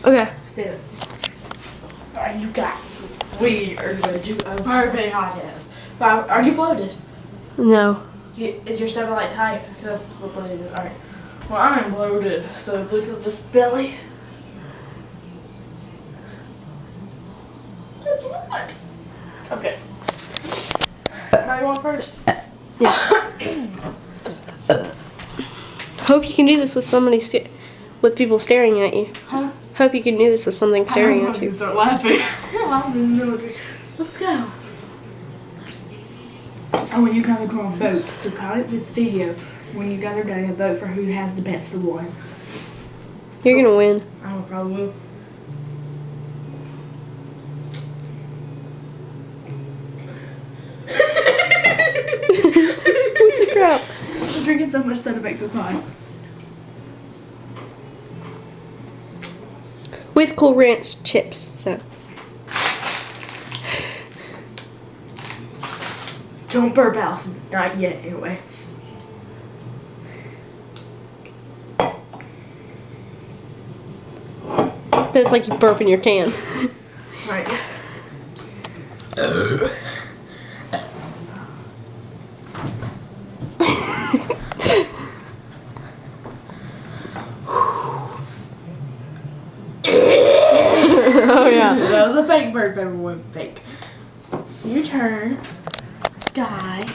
Okay. Let's do it. Alright, you guys. We are going to do a burping contest. But are you bloated? No. Is your stomach like tight? Because that's what bloated is. Alright. Well, I'm bloated. So look at this belly. It's what? Okay. Now you want first? Yeah. Hope you can do this with somebody with people staring at you. Huh? Hope you can do this with something staring at I you. can start laughing. I don't know. Let's go. Oh, when you guys are going to vote, so comment this video when you guys are done and vote for who has the best one. You're gonna win. I will probably will. What the crap? I'm drinking so much soda makes it fine. With Cool Ranch chips, so. Don't burp, Allison. Not yet, anyway. That's like you burp in your can. Right. Oh yeah. That was a fake burp, everyone. Fake. Your turn. Sky.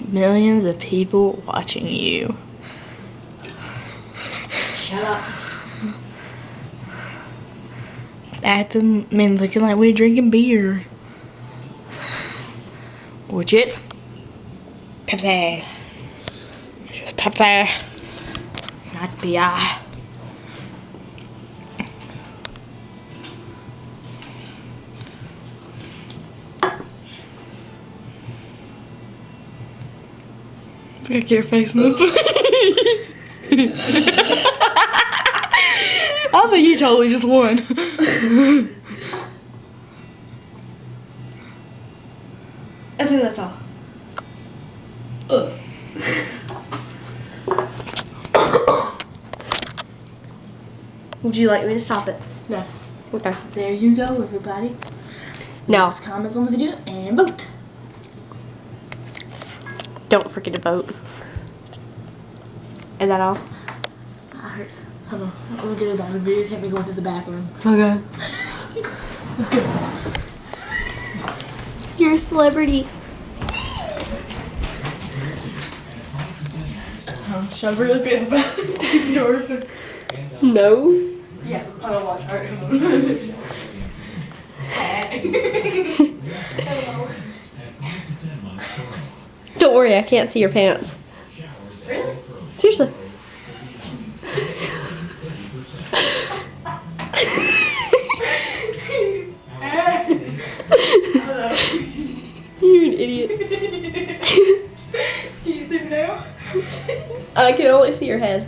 Millions of people watching you. Shut up. Looking like we're drinking beer. Which it's Pepsi. It's just Pepsi. Not beer. Look at your face in this one. I think you totally just won. I think that's all. Would you like me to stop it? No. Okay. There you go, everybody. Now, Leave comments on the video and vote. don't forget to vote. Is that all? That hurts. Hold on. I'm gonna get it back. The video hit me going to the bathroom. Okay. Let's go. You're a celebrity. Should I really be in the bathroom? Keep the door open. No. Yeah, I'll watch. Alright, hold on. Hello. Don't worry, I can't see your pants. Really? Seriously. You're an idiot. Can you see me now? I can only see your head.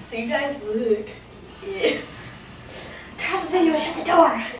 So you guys look. Yeah. Turn off the video and shut the door.